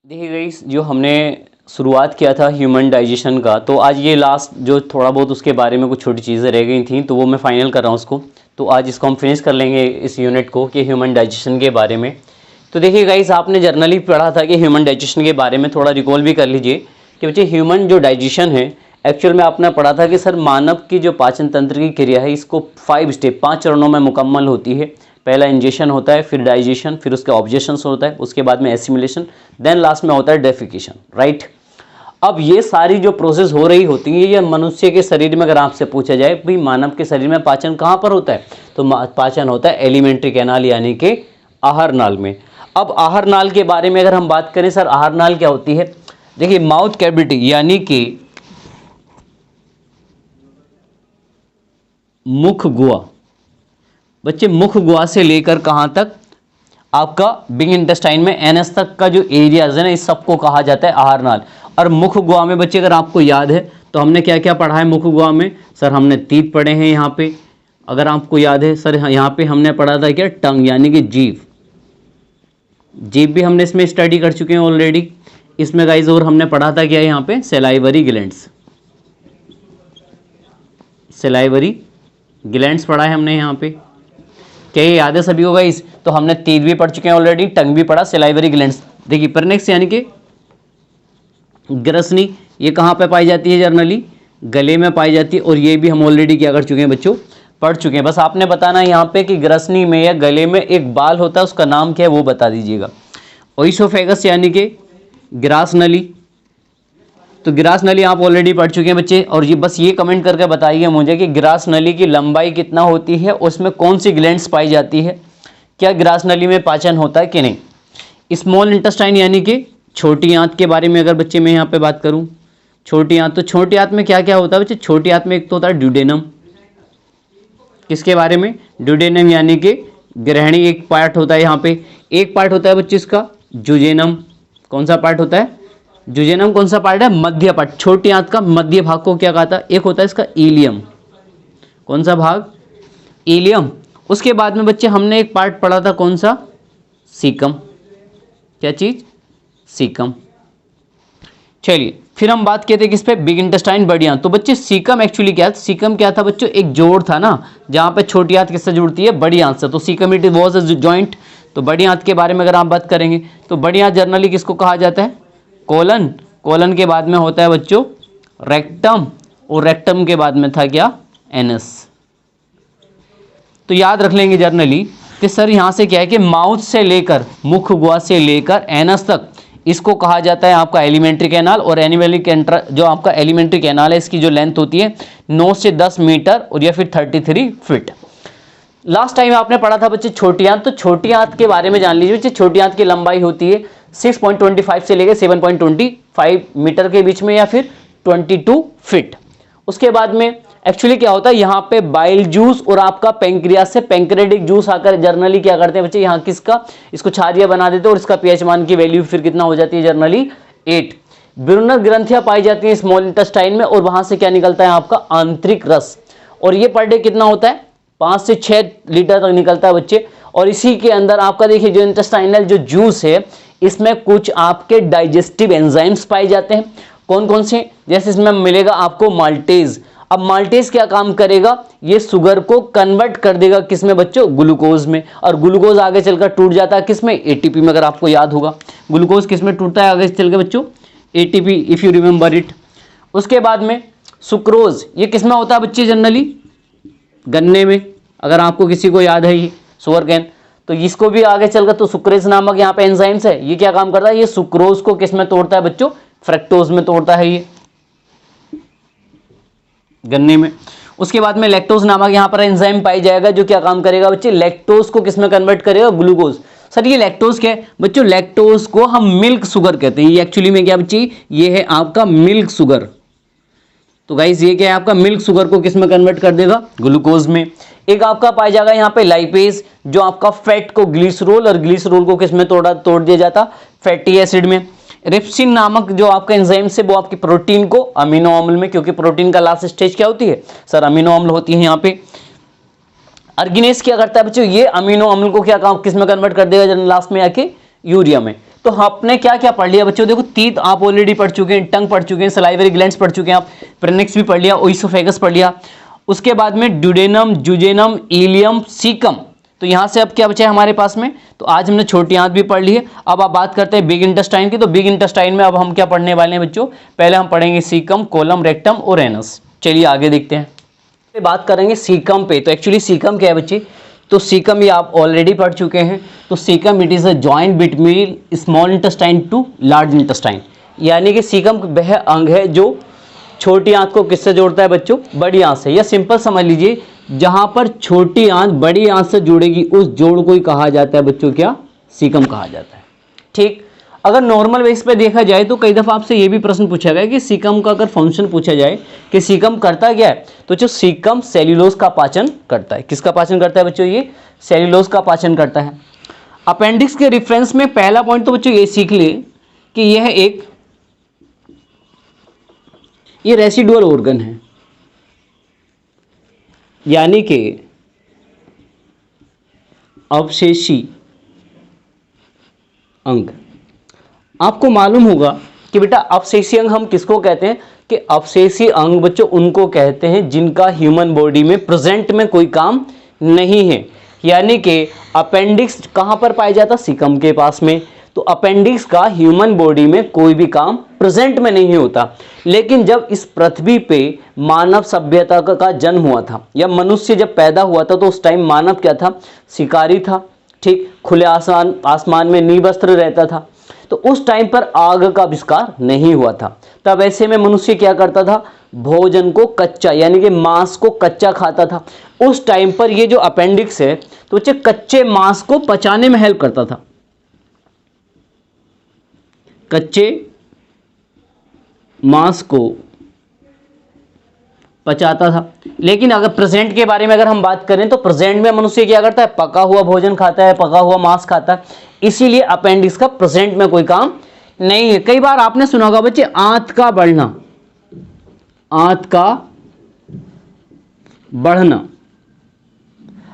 देखिए गाइस, जो हमने शुरुआत किया था ह्यूमन डाइजेशन का, तो आज ये लास्ट जो थोड़ा बहुत उसके बारे में कुछ छोटी चीज़ें रह गई थी, तो वो मैं फाइनल कर रहा हूँ उसको। तो आज इसको हम फिनिश कर लेंगे इस यूनिट को कि ह्यूमन डाइजेशन के बारे में। तो देखिए गाइस, आपने जर्नली पढ़ा था कि ह्यूमन डाइजेशन के बारे में, थोड़ा रिकॉल भी कर लीजिए कि बच्चे ह्यूमन जो डाइजेशन है, एक्चुअल में आपने पढ़ा था कि सर मानव की जो पाचन तंत्र की क्रिया है, इसको 5 स्टेप 5 चरणों में मुकम्मल होती है। पहला इंजेशन होता है, फिर डाइजेशन, फिर उसके ऑब्जेक्शन होता है, उसके बाद में एसिमिलेशन, देन लास्ट में होता है डेफिकेशन, राइट। अब ये सारी जो प्रोसेस हो रही होती है, ये मनुष्य के शरीर में अगर आपसे पूछा जाए भाई मानव के शरीर में पाचन कहाँ पर होता है, तो पाचन होता है एलिमेंट्री कैनाल यानी कि आहार नाल में। अब आहार नाल के बारे में अगर हम बात करें, सर आहार नाल क्या होती है? देखिए, माउथ कैविटी यानी कि मुख गुहा, बच्चे मुख गुहा से लेकर कहाँ तक, आपका बिग इंटेस्टाइन में एनएस तक का जो एरियाज है ना, इस सबको कहा जाता है आहार नाल। और मुख गुहा में बच्चे अगर आपको याद है तो हमने क्या क्या पढ़ा है मुख गुहा में? सर हमने तीत पढ़े हैं यहाँ पे, अगर आपको याद है सर यहाँ पे हमने पढ़ा था क्या, टंग यानी कि जीभ। जीभ भी हमने इसमें स्टडी कर चुके हैं ऑलरेडी इसमें गाइज। और हमने पढ़ा था क्या यहाँ पे, सेलाइवरी ग्लैंड्स, सेलाइवरी ग्लैंड्स पढ़ा है हमने यहाँ पे। क्या ये याद है सभी को गाइस? तो हमने तीत भी पढ़ चुके हैं ऑलरेडी, टंग भी पढ़ा, सेलाइवरी ग्लैंड्स। देखिए परनेक्स यानी कि ग्रसनी, ये कहाँ पे पाई जाती है? जर्नली गले में पाई जाती है, और ये भी हम ऑलरेडी क्या कर चुके हैं बच्चों, पढ़ चुके हैं। बस आपने बताना यहाँ पे कि ग्रसनी में या गले में एक बाल होता है, उसका नाम क्या है वो बता दीजिएगा। ओइसोफेगस यानी कि ग्रास नली, तो ग्रास नली आप ऑलरेडी पढ़ चुके हैं बच्चे। और ये बस ये कमेंट करके बताइए मुझे कि ग्रास नली की लंबाई कितना होती है, उसमें कौन सी ग्लैंड्स पाई जाती है, क्या ग्रास नली में पाचन होता है कि नहीं। स्मॉल इंटेस्टाइन यानी कि छोटी आंत के बारे में अगर बच्चे मैं यहाँ पे बात करूँ, छोटी आंत, तो छोटी आंत में क्या क्या होता है बच्चे? छोटी आंत में एक तो होता है ड्यूडेनम, किसके बारे में? ड्यूडेनम यानी कि ग्रहणी एक पार्ट होता है यहाँ पे। एक पार्ट होता है बच्चे इसका जुजेनम, कौन सा पार्ट होता है? जुजेनम कौन सा पार्ट है? मध्य पार्ट, छोटी आंत का मध्य भाग को क्या कहता है? एक होता है इसका इलियम, कौन सा भाग? इलियम। उसके बाद में बच्चे हमने एक पार्ट पढ़ा था, कौन सा? सीकम, क्या चीज? सीकम। चलिए फिर हम बात किए थे किस पे? बिग इंटेस्टाइन, बड़ी आंत। तो बच्चे सीकम एक्चुअली क्या था? सीकम क्या था बच्चों? एक जोड़ था ना, जहां पे छोटी आंत किससे जुड़ती है? बड़ी आंत से। तो caecum it was a joint. तो बड़ी आंत के बारे में अगर आप बात करेंगे तो बड़ी आंत जर्नली किसको कहा जाता है? कोलन। कोलन के बाद में होता है बच्चों रेक्टम, और रेक्टम के बाद में था क्या? एनस। तो याद रख लेंगे जर्नली कि सर यहाँ से क्या है कि माउथ से लेकर, मुख गुहा से लेकर एनस तक, इसको कहा जाता है आपका एलिमेंट्री कैनाल। और जो आपका एलिमेंट्री कैनाल है, इसकी जो लेंथ होती है 9 से 10 मीटर और या फिर 33 फीट। लास्ट टाइम आपने पढ़ा था बच्चे छोटी आंत, तो छोटी आंत के बारे में जान लीजिए बच्चे। छोटी आंत की लंबाई होती है 6.25 से लेकर 7.25 मीटर के बीच में, या फिर 22 फीट। उसके बाद में एक्चुअली क्या होता है, यहाँ पे बाइल जूस और आपका पेंक्रियास से पेंक्रेटिक जूस आकर जर्नली क्या करते हैं बच्चे, यहाँ किसका, इसको क्षारीय बना देते हैं, और इसका पीएच मान की वैल्यू फिर कितना हो जाती है जर्नली? 8। ब्रूनर ग्रंथियां पाई जाती हैं स्मॉल इंटेस्टाइन में, और वहां से क्या निकलता है आपका? आंतरिक रस। और ये पर डे कितना होता है? 5 से 6 लीटर तक निकलता है बच्चे। और इसी के अंदर आपका देखिए जो इंटेस्टाइनल जो जूस है, इसमें कुछ आपके डाइजेस्टिव एंजाइम्स पाए जाते हैं। कौन कौन से? जैसे इसमें मिलेगा आपको माल्टेज। अब माल्टेज क्या काम करेगा? ये शुगर को कन्वर्ट कर देगा किसमें बच्चों? ग्लूकोज में। और ग्लूकोज आगे चलकर टूट जाता है किसमें? एटीपी में। अगर आपको याद होगा ग्लूकोज किसमें टूटता है आगे चल के बच्चों? ATP, if you remember it. उसके बाद में सुक्रोज, ये किसमें होता है बच्चे जनरली? गन्ने में। अगर आपको किसी को याद है ये शुगर कैन, तो इसको भी आगे चलकर तो सुक्रेज नामक यहाँ पे एंजाइम्स है, ये क्या काम करता है? ये सुक्रोज को किस में तोड़ता है बच्चों? फ्रक्टोज में तोड़ता है ये, गन्ने में। उसके बाद में लैक्टोज नामक यहाँ पर एंजाइम पाई जाएगा, जो क्या काम करेगा बच्चे? लैक्टोज को किस में कन्वर्ट करेगा? ग्लूकोज। सर ये लैक्टोज क्या है बच्चों? लैक्टोज को हम मिल्क शुगर कहते हैं। ये एक्चुअली में क्या बच्चे? ये है आपका मिल्क शुगर। तो गाइस ये क्या है आपका? मिल्क शुगर को किस में कन्वर्ट कर देगा? ग्लूकोज में। एक आपका पाया जाएगा यहाँ पे लाइपेज, जो आपका फैट को ग्लिसरॉल, और ग्लिसरॉल को किस में तोड़ दिया जाता? फैटी एसिड में। रिप्सिन नामक जो आपका एंजाइम से, वो आपकी प्रोटीन को अमीनो अम्ल में, क्योंकि प्रोटीन का लास्ट स्टेज क्या होती है सर? अमीनो अम्ल होती है यहाँ पे। अर्गिनेस क्या करता है बच्चों? ये अमीनो अम्ल को क्या काम किस में कन्वर्ट कर देगा लास्ट में आके? यूरिया में। तो आपने क्या क्या पढ़ लिया बच्चों? देखो टीथ आप ऑलरेडी पढ़ चुके हैं, टंग पढ़ चुके हैं, सलाइवरी ग्लैंड्स पढ़ चुके हैं आप, प्रेनेक्स भी पढ़ लिया, ओइसोफेगस पढ़ लिया। उसके बाद में ड्यूडेनम, जुजेनम, इलियम, सीकम। तो यहाँ से अब क्या बचा है हमारे पास में? तो आज हमने छोटी आंत भी पढ़ ली है। अब आप बात करते हैं बिग इंटेस्टाइन की। तो बिग इंटेस्टाइन में अब हम क्या पढ़ने वाले हैं बच्चों? पहले हम पढ़ेंगे सीकम, कोलम, रेक्टम और एनस। चलिए आगे देखते हैं। बात करेंगे सीकम पे। तो एक्चुअली सीकम क्या है बच्चे? तो सीकम ये आप ऑलरेडी पढ़ चुके हैं। तो caecum it is a joint between small intestine to large intestine, यानी कि सीकम वह अंग है जो छोटी आंत को किससे जोड़ता है बच्चों? बड़ी आंत से। या सिंपल समझ लीजिए, जहां पर छोटी आंत बड़ी आंत से जुड़ेगी उस जोड़ को ही कहा जाता है बच्चों क्या? सीकम कहा जाता है। ठीक, अगर नॉर्मल बेस पे देखा जाए तो कई दफा आपसे ये भी प्रश्न पूछा गया कि सीकम का अगर फंक्शन पूछा जाए कि सीकम करता क्या है, तो जो सीकम सेल्यूलोज का पाचन करता है। किसका पाचन करता है बच्चों? ये सेल्यूलोज का पाचन करता है। अपेंडिक्स के रेफरेंस में पहला पॉइंट तो बच्चों ये सीख ले कि ये रेसिडुअल ऑर्गन है, यानी कि अवशेषी अंग। आपको मालूम होगा कि बेटा अवशेषी अंग हम किसको कहते हैं? कि अवशेषी अंग बच्चों उनको कहते हैं जिनका ह्यूमन बॉडी में प्रेजेंट में कोई काम नहीं है। यानी कि अपेंडिक्स कहां पर पाया जाता? सीकम के पास में। तो अपेंडिक्स का ह्यूमन बॉडी में कोई भी काम प्रेजेंट में नहीं होता। लेकिन जब इस पृथ्वी पे मानव सभ्यता का जन्म हुआ था, या मनुष्य जब पैदा हुआ था, तो उस टाइम मानव क्या था? शिकारी था। ठीक, खुले आसमान में निवस्त्र रहता था। तो उस टाइम पर आग का आविष्कार नहीं हुआ था। तब ऐसे में मनुष्य क्या करता था? भोजन को कच्चा, यानी कि मांस को कच्चा खाता था। उस टाइम पर ये जो अपेंडिक्स है तो बच्चे कच्चे मांस को पचाने में हेल्प करता था। कच्चे मांस को पचाता था। लेकिन अगर प्रेजेंट के बारे में अगर हम बात करें तो प्रेजेंट में मनुष्य क्या करता है? पका हुआ भोजन खाता है, पका हुआ मांस खाता है। इसीलिए अपेंडिक्स का प्रेजेंट में कोई काम नहीं है। कई बार आपने सुना होगा बच्चे आंत का बढ़ना, आंत का बढ़ना।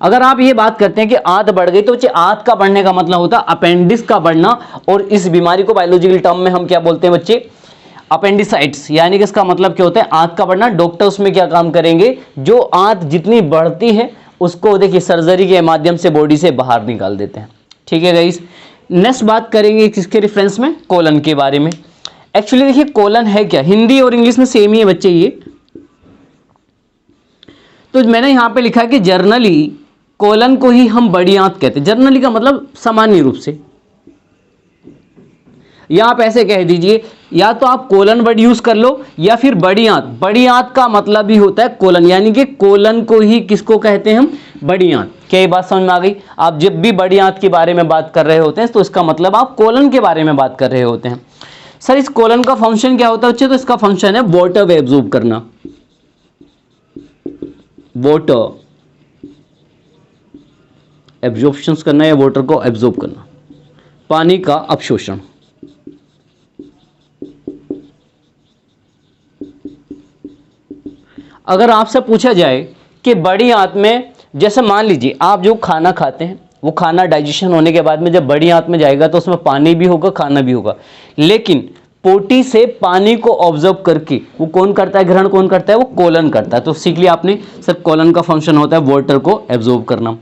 अगर आप ये बात करते हैं कि आंत बढ़ गई, तो बच्चे आंत का बढ़ने का मतलब होता है अपेंडिक्स का बढ़ना। और इस बीमारी को बायोलॉजिकल टर्म में हम क्या बोलते हैं बच्चे? अपेंडिसाइटिस। यानी कि इसका मतलब क्या होता है? आंत का बढ़ना। डॉक्टर उसमें क्या काम करेंगे? जो आंत जितनी बढ़ती है उसको देखिए सर्जरी के माध्यम से बॉडी से बाहर निकाल देते हैं। ठीक है गाइस, नेक्स्ट बात करेंगे किसके रेफरेंस में? कोलन के बारे में। एक्चुअली देखिए कोलन है क्या? हिंदी और इंग्लिश में सेम ही है बच्चे ये। तो मैंने यहां पे लिखा है कि जर्नली कोलन को ही हम बड़ी आंत कहते हैं। जर्नली का मतलब सामान्य रूप से, या आप ऐसे कह दीजिए, या तो आप कोलन वर्ड यूज कर लो या फिर बड़ी आंत। बड़ी आंत का मतलब भी होता है कोलन, यानी कि कोलन को ही किसको कहते हैं हम? बड़ी आंत। क्या ये बात समझ में आ गई? आप जब भी बड़ी आंत के बारे में बात कर रहे होते हैं तो इसका मतलब आप कोलन के बारे में बात कर रहे होते हैं। सर इस कोलन का फंक्शन क्या होता है बच्चे? तो इसका फंक्शन है वाटर एब्जॉर्ब करना, वाटर एब्जॉर्प्शन करना या वाटर को एब्जॉर्ब करना, पानी का अवशोषण। अगर आपसे पूछा जाए कि बड़ी आंत में, जैसे मान लीजिए आप जो खाना खाते हैं वो खाना डाइजेशन होने के बाद में जब बड़ी आंत में जाएगा तो उसमें पानी भी होगा, खाना भी होगा। लेकिन पोटी से पानी को ऑब्जर्व करके वो कौन करता है? ग्रहण कौन करता है? वो कोलन करता है। तो सीख लिया आपने, सर कोलन का फंक्शन होता है वाटर को एब्जॉर्ब करना।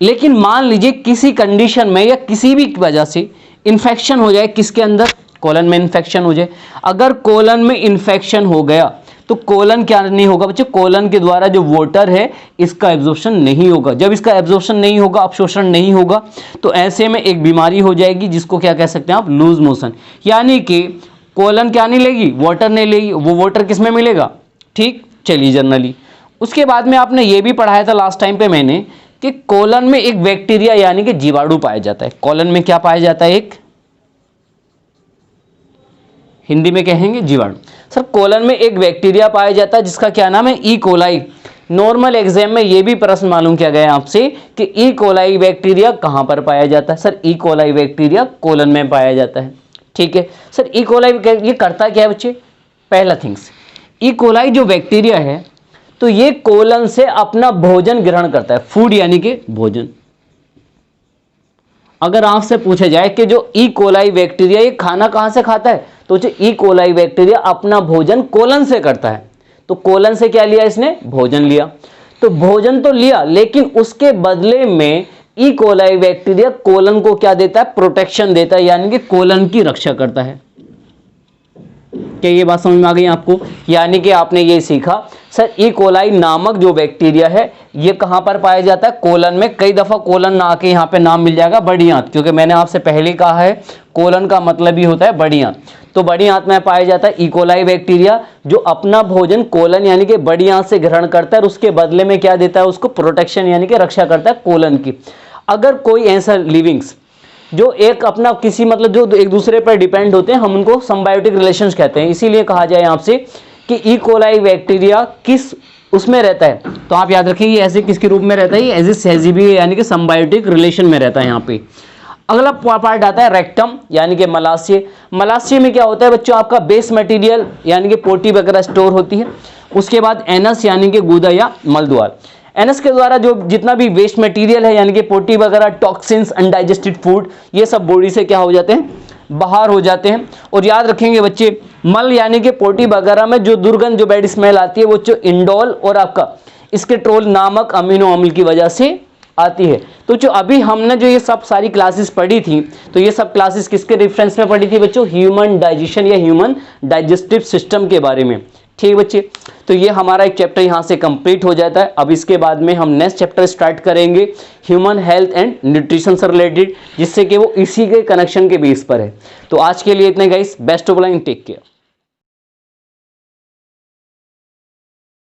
लेकिन मान लीजिए किसी कंडीशन में या किसी भी वजह से इन्फेक्शन हो जाए, किसके अंदर? कोलन में इन्फेक्शन हो जाए। अगर कोलन में इन्फेक्शन हो गया तो कोलन क्या नहीं होगा बच्चे? कोलन के द्वारा जो वाटर है इसका एब्जॉर्प्शन नहीं होगा। जब इसका एब्जॉर्प्शन नहीं होगा, अवशोषण नहीं होगा, तो ऐसे में एक बीमारी हो जाएगी जिसको क्या कह सकते हैं आप? Loose motion. यानी कि कोलन क्या नहीं लेगी? वाटर नहीं लेगी। वो वाटर किस में मिलेगा? ठीक, चलिए जनरली। उसके बाद में आपने ये भी पढ़ाया था लास्ट टाइम पे मैंने कि कोलन में एक बैक्टीरिया यानी कि जीवाणु पाया जाता है। कोलन में क्या पाया जाता है? एक, हिंदी में कहेंगे जीवाणु। सर कोलन में एक बैक्टीरिया पाया जाता है जिसका क्या नाम है? E coli. नॉर्मल एग्जाम में यह भी प्रश्न मालूम किया गया आपसे कि ई कोलाई बैक्टीरिया कहां पर पाया जाता है? Sir E coli bacteria colon में पाया जाता है। ठीक है सर, ई कोलाई ये करता क्या है बच्चे? पहला थिंग्स, ई कोलाई जो बैक्टीरिया है तो ये कोलन से अपना भोजन ग्रहण करता है। फूड यानी कि भोजन। अगर आपसे पूछा जाए कि जो ई कोलाई बैक्टीरिया ये खाना कहाँ से खाता है, तो जो ई कोलाई बैक्टीरिया अपना भोजन कोलन से करता है। तो कोलन से क्या लिया इसने, भोजन लिया। तो भोजन तो लिया, लेकिन उसके बदले में ई कोलाई बैक्टीरिया कोलन को क्या देता है, प्रोटेक्शन देता है, यानी कि कोलन की रक्षा करता है। क्या ये बात समझ में आ गई आपको? यानी कि आपने ये सीखा सर ई कोलाई नामक जो बैक्टीरिया है ये कहां पर पाया जाता है, कोलन में। कई दफा कोलन ना आके यहाँ पे नाम मिल जाएगा बड़ी आंत, क्योंकि मैंने आपसे पहले कहा है कोलन का मतलब ही होता है बड़ी आंत। तो बड़ी आंत में पाया जाता है ई कोलाई बैक्टीरिया, जो अपना भोजन कोलन यानी कि बड़ी आंत से ग्रहण करता है और उसके बदले में क्या देता है उसको, प्रोटेक्शन यानी कि रक्षा करता है कोलन की। अगर कोई ऐसा लिविंग्स जो एक अपना किसी मतलब जो एक दूसरे पर डिपेंड होते हैं, हम उनको सिम्बायोटिक रिलेशंस कहते हैं। इसीलिए कहा जाए आपसे कि ई कोलाई बैक्टीरिया किस उसमें रहता है, तो आप याद रखिए ये ऐसे किसके रूप में रहता है, ये एज सेजिबी यानी कि सिम्बायोटिक रिलेशन में रहता है यहाँ पे। अगला पार्ट आता है रेक्टम यानी कि मलाशय। मलाशय में क्या होता है बच्चों, आपका बेस मटेरियल यानी कि पोटी वगैरह स्टोर होती है। उसके बाद एनस यानी कि गुदा या मलद्वार। एनस के द्वारा जो जितना भी वेस्ट मटेरियल है यानी कि पोटी वगैरह, टॉक्सिन्स, अनडाइजेस्टेड फूड, ये सब बॉडी से क्या हो जाते हैं, बाहर हो जाते हैं। और याद रखेंगे बच्चे, मल यानी कि पोटी वगैरह में जो दुर्गंध जो बैड स्मेल आती है वो जो इंडोल और आपका स्केट्रोल नामक अमीनो अम्ल की वजह से आती है। तो जो अभी हमने जो ये सब सारी क्लासेस पढ़ी थी, तो ये सब क्लासेस किसके रेफरेंस में पढ़ी थी बच्चों, ह्यूमन डाइजेशन या ह्यूमन डाइजेस्टिव सिस्टम के बारे में। ठीक बच्चे, तो ये हमारा एक चैप्टर यहाँ से कंप्लीट हो जाता है। अब इसके बाद में हम नेक्स्ट चैप्टर स्टार्ट करेंगे ह्यूमन हेल्थ एंड न्यूट्रिशन से रिलेटेड, जिससे कि वो इसी के कनेक्शन के बेस पर है। तो आज के लिए इतने guys, best of luck, take care.